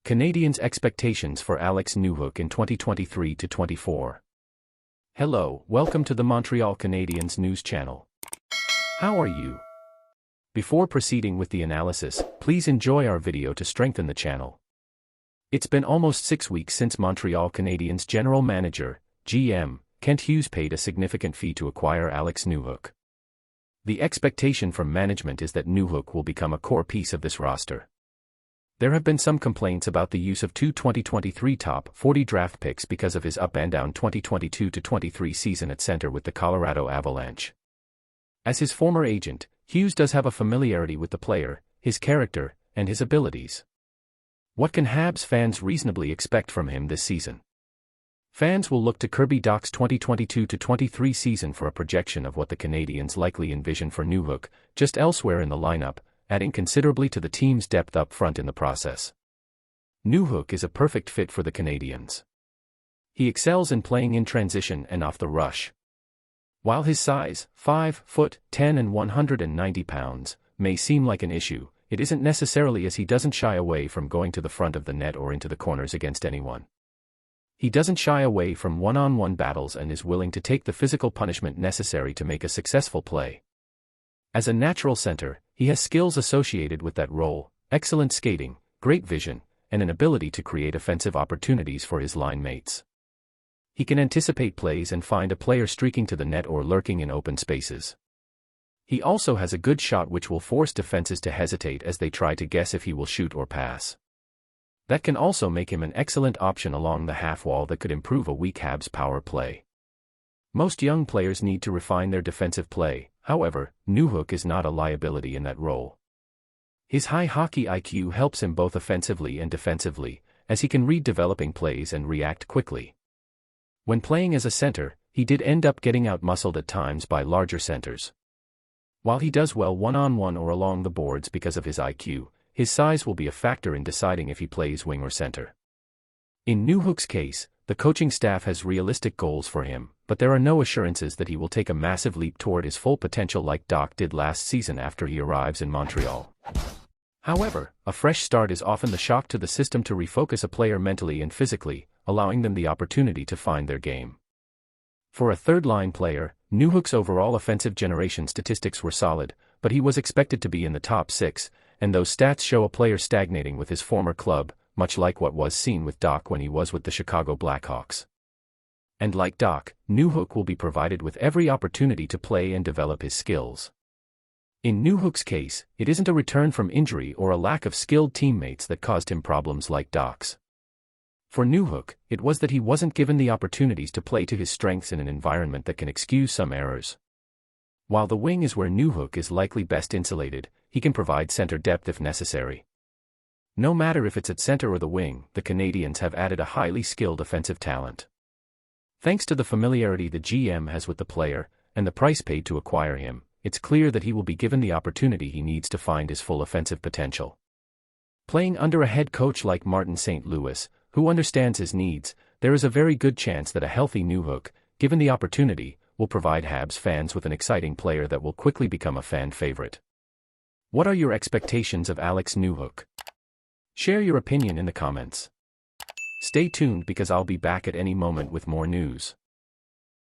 Canadiens' expectations for Alex Newhook in 2023-24. Hello, welcome to the Montreal Canadiens news channel. How are you? Before proceeding with the analysis, please enjoy our video to strengthen the channel. It's been almost 6 weeks since Montreal Canadiens general manager, GM, Kent Hughes paid a significant fee to acquire Alex Newhook. The expectation from management is that Newhook will become a core piece of this roster. There have been some complaints about the use of two 2023 top 40 draft picks because of his up and down 2022-23 season at center with the Colorado Avalanche. As his former agent, Hughes does have a familiarity with the player, his character, and his abilities. What can Habs fans reasonably expect from him this season? Fans will look to Kirby Dach's 2022-23 season for a projection of what the Canadiens likely envision for Newhook, just elsewhere in the lineup, adding considerably to the team's depth up front in the process. Newhook is a perfect fit for the Canadiens. He excels in playing in transition and off the rush. While his size, 5'10" and 190 pounds, may seem like an issue, it isn't necessarily, as he doesn't shy away from going to the front of the net or into the corners against anyone. He doesn't shy away from one-on-one battles and is willing to take the physical punishment necessary to make a successful play. As a natural center, he has skills associated with that role, excellent skating, great vision, and an ability to create offensive opportunities for his line mates. He can anticipate plays and find a player streaking to the net or lurking in open spaces. He also has a good shot which will force defenses to hesitate as they try to guess if he will shoot or pass. That can also make him an excellent option along the half wall that could improve a weak Habs power play. Most young players need to refine their defensive play. However, Newhook is not a liability in that role. His high hockey IQ helps him both offensively and defensively, as he can read developing plays and react quickly. When playing as a center, he did end up getting out-muscled at times by larger centers. While he does well one-on-one or along the boards because of his IQ, his size will be a factor in deciding if he plays wing or center. In Newhook's case, the coaching staff has realistic goals for him, but there are no assurances that he will take a massive leap toward his full potential like Dach did last season after he arrives in Montreal. However, a fresh start is often the shock to the system to refocus a player mentally and physically, allowing them the opportunity to find their game. For a third-line player, Newhook's overall offensive generation statistics were solid, but he was expected to be in the top 6, and those stats show a player stagnating with his former club, much like what was seen with Dach when he was with the Chicago Blackhawks. And like Dach, Newhook will be provided with every opportunity to play and develop his skills. In Newhook's case, it isn't a return from injury or a lack of skilled teammates that caused him problems like Dach's. For Newhook, it was that he wasn't given the opportunities to play to his strengths in an environment that can excuse some errors. While the wing is where Newhook is likely best insulated, he can provide center depth if necessary. No matter if it's at center or the wing, the Canadiens have added a highly skilled offensive talent. Thanks to the familiarity the GM has with the player, and the price paid to acquire him, it's clear that he will be given the opportunity he needs to find his full offensive potential. Playing under a head coach like Martin St. Louis, who understands his needs, there is a very good chance that a healthy Newhook, given the opportunity, will provide Habs fans with an exciting player that will quickly become a fan favorite. What are your expectations of Alex Newhook? Share your opinion in the comments. Stay tuned because I'll be back at any moment with more news.